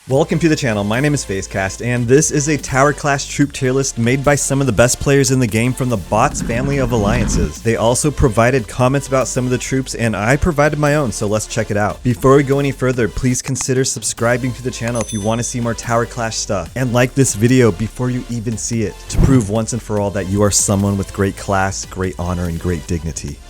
Welcome to the channel, my name is Facecast, and this is a tower class troop tier list made by some of the best players in the game from the Bots family of alliances. They also provided comments about some of the troops, and I provided my own, so let's check it out. Before we go any further, please consider subscribing to the channel if you want to see more tower clash stuff, and like this video before you even see it, to prove once and for all that you are someone with great class, great honor, and great dignity.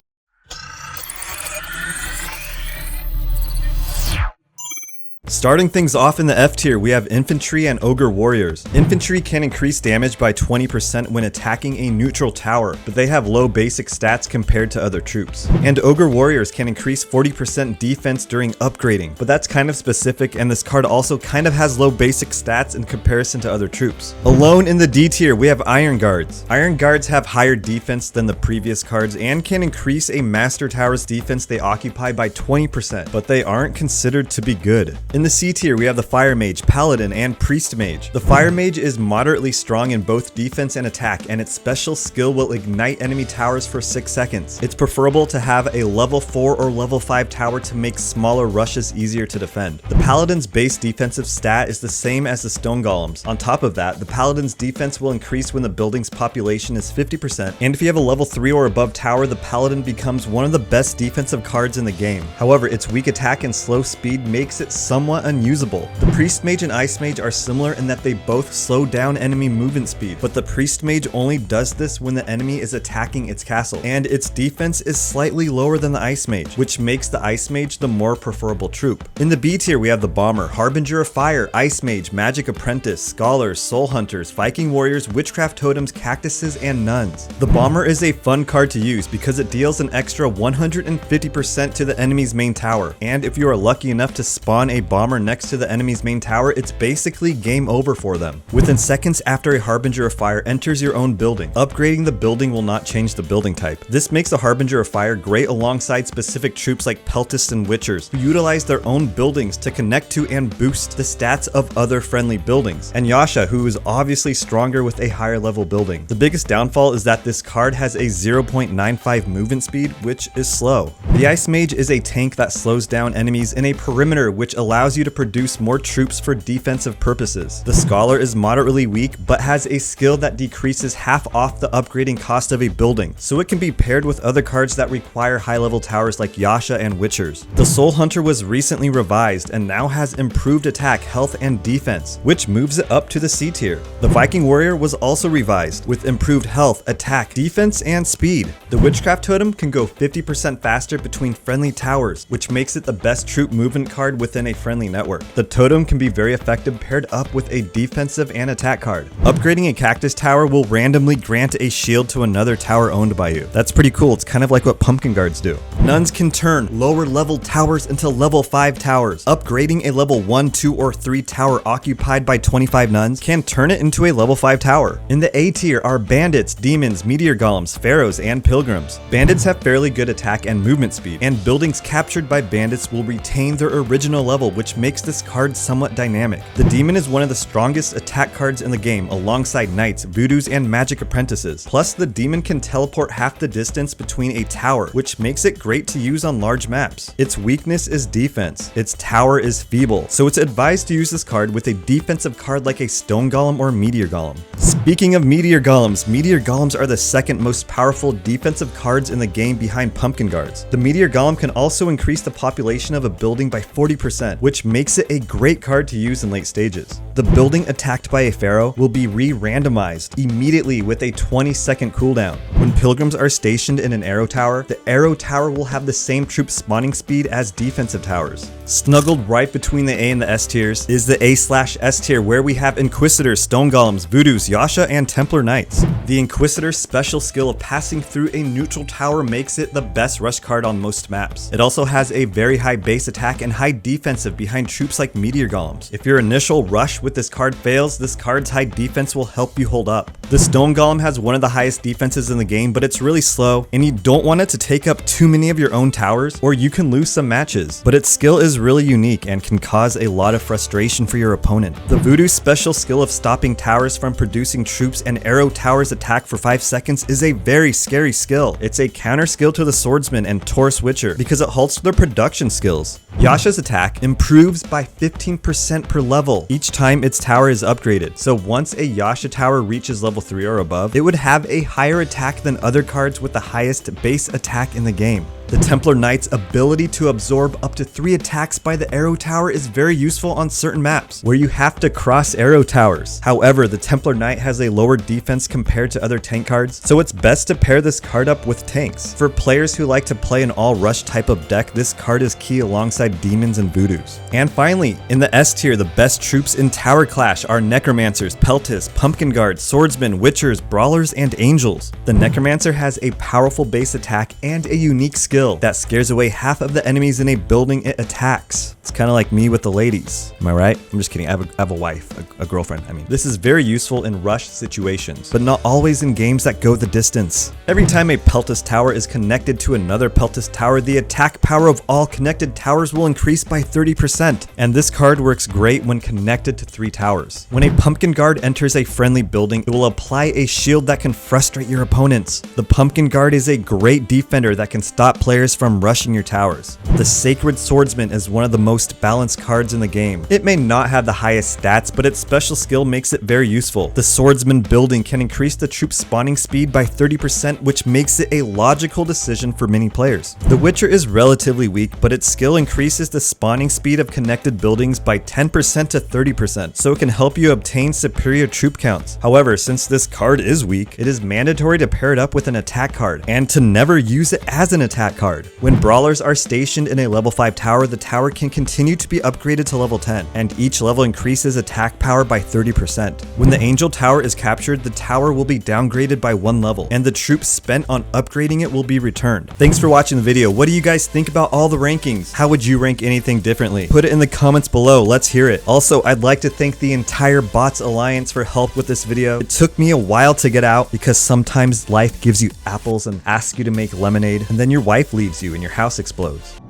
Starting things off in the F tier, we have Infantry and Ogre Warriors. Infantry can increase damage by 20% when attacking a neutral tower, but they have low basic stats compared to other troops. And Ogre Warriors can increase 40% defense during upgrading, but that's kind of specific, and this card also kind of has low basic stats in comparison to other troops. Alone in the D tier, we have Iron Guards. Iron Guards have higher defense than the previous cards and can increase a Master Tower's defense they occupy by 20%, but they aren't considered to be good. In the C tier, we have the Fire Mage, Paladin, and Priest Mage. The Fire Mage is moderately strong in both defense and attack, and its special skill will ignite enemy towers for 6 seconds. It's preferable to have a level 4 or level 5 tower to make smaller rushes easier to defend. The Paladin's base defensive stat is the same as the Stone Golems. On top of that, the Paladin's defense will increase when the building's population is 50%, and if you have a level 3 or above tower, the Paladin becomes one of the best defensive cards in the game. However, its weak attack and slow speed makes it somewhat unusable. The Priest Mage and Ice Mage are similar in that they both slow down enemy movement speed, but the Priest Mage only does this when the enemy is attacking its castle, and its defense is slightly lower than the Ice Mage, which makes the Ice Mage the more preferable troop. In the B tier, we have the Bomber, Harbinger of Fire, Ice Mage, Magic Apprentice, Scholars, Soul Hunters, Viking Warriors, Witchcraft Totems, Cactuses, and Nuns. The Bomber is a fun card to use because it deals an extra 150% to the enemy's main tower, and if you are lucky enough to spawn a Bomber next to the enemy's main tower, it's basically game over for them. Within seconds after a Harbinger of Fire enters your own building, upgrading the building will not change the building type. This makes the Harbinger of Fire great alongside specific troops like Peltists and Witchers, who utilize their own buildings to connect to and boost the stats of other friendly buildings, and Yasha, who is obviously stronger with a higher level building. The biggest downfall is that this card has a 0.95 movement speed, which is slow. The Ice Mage is a tank that slows down enemies in a perimeter, which allows you to produce more troops for defensive purposes. The Scholar is moderately weak, but has a skill that decreases half off the upgrading cost of a building, so it can be paired with other cards that require high level towers like Yasha and Witchers. The Soul Hunter was recently revised and now has improved attack, health, and defense, which moves it up to the C tier. The Viking Warrior was also revised with improved health, attack, defense, and speed. The Witchcraft Totem can go 50% faster between friendly towers, which makes it the best troop movement card within a friendly network. The Totem can be very effective paired up with a defensive and attack card. Upgrading a Cactus Tower will randomly grant a shield to another tower owned by you. That's pretty cool. It's kind of like what Pumpkin Guards do. Nuns can turn lower level towers into level 5 towers. Upgrading a level 1, 2, or 3 tower occupied by 25 nuns can turn it into a level 5 tower. In the A tier are Bandits, Demons, Meteor Golems, Pharaohs, and Pilgrims. Bandits have fairly good attack and movement speed, and buildings captured by bandits will retain their original level, which makes this card somewhat dynamic. The Demon is one of the strongest attack cards in the game alongside Knights, Voodoos, and Magic Apprentices. Plus, the Demon can teleport half the distance between a tower, which makes it great to use on large maps. Its weakness is defense. Its tower is feeble, so it's advised to use this card with a defensive card like a Stone Golem or Meteor Golem. Speaking of Meteor Golems are the second most powerful defensive cards in the game behind Pumpkin Guards. The Meteor Golem can also increase the population of a building by 40%, which makes it a great card to use in late stages. The building attacked by a Pharaoh will be re-randomized immediately with a 20-second cooldown. When Pilgrims are stationed in an arrow tower, the arrow tower will have the same troop spawning speed as defensive towers. Snuggled right between the A and the S tiers is the A/S tier, where we have Inquisitors, Stone Golems, Voodoos, Yasha, and Templar Knights. The Inquisitor's special skill of passing through a neutral tower makes it the best rush card on most maps. It also has a very high base attack and high defensive behind troops like Meteor Golems. If your initial rush with this card fails, this card's high defense will help you hold up. The Stone Golem has one of the highest defenses in the game, but it's really slow, and you don't want it to take up too many of your own towers, or you can lose some matches. But its skill is is really unique and can cause a lot of frustration for your opponent. The Voodoo's special skill of stopping towers from producing troops and arrow towers attack for 5 seconds is a very scary skill. It's a counter skill to the Swordsman and Taurus Witcher because it halts their production skills. Yasha's attack improves by 15% per level each time its tower is upgraded. So once a Yasha tower reaches level 3 or above, it would have a higher attack than other cards with the highest base attack in the game. The Templar Knight's ability to absorb up to 3 attacks by the arrow tower is very useful on certain maps where you have to cross arrow towers. However, the Templar Knight has a lower defense compared to other tank cards, so it's best to pair this card up with tanks. For players who like to play an all rush type of deck, this card is key alongside demons and voodoos. And finally, in the S tier, the best troops in Tower Clash are Necromancers, Peltas, Pumpkin Guards, Swordsmen, Witchers, Brawlers, and Angels. The Necromancer has a powerful base attack and a unique skill that scares away half of the enemies in a building it attacks. It's kind of like me with the ladies. Am I right? I'm just kidding. I have a wife, a girlfriend. I mean, this is very useful in rush situations, but not always in games that go the distance. Every time a Peltas tower is connected to another Peltas tower, the attack power of all connected towers will increase by 30%. And this card works great when connected to 3 towers. When a Pumpkin Guard enters a friendly building, it will apply a shield that can frustrate your opponents. The Pumpkin Guard is a great defender that can stop players from rushing your towers. The Sacred Swordsman is one of the most balanced cards in the game. It may not have the highest stats, but its special skill makes it very useful. The Swordsman building can increase the troop's spawning speed by 30%, which makes it a logical decision for many players. The Witcher is relatively weak, but its skill increases the spawning speed of connected buildings by 10% to 30%, so it can help you obtain superior troop counts. However, since this card is weak, it is mandatory to pair it up with an attack card, and to never use it as an attack card. When Brawlers are stationed in a level 5 tower, the tower can continue to be upgraded to level 10, and each level increases attack power by 30%. When the Angel Tower is captured, the tower will be downgraded by 1 level, and the troops spent on upgrading it will be returned. Thanks for watching the video. What do you guys think about all the rankings? How would you rank anything differently? Put it in the comments below. Let's hear it. Also, I'd like to thank the entire Bots Alliance for help with this video. It took me a while to get out because sometimes life gives you apples and asks you to make lemonade, and then your wife leaves you and your house explodes.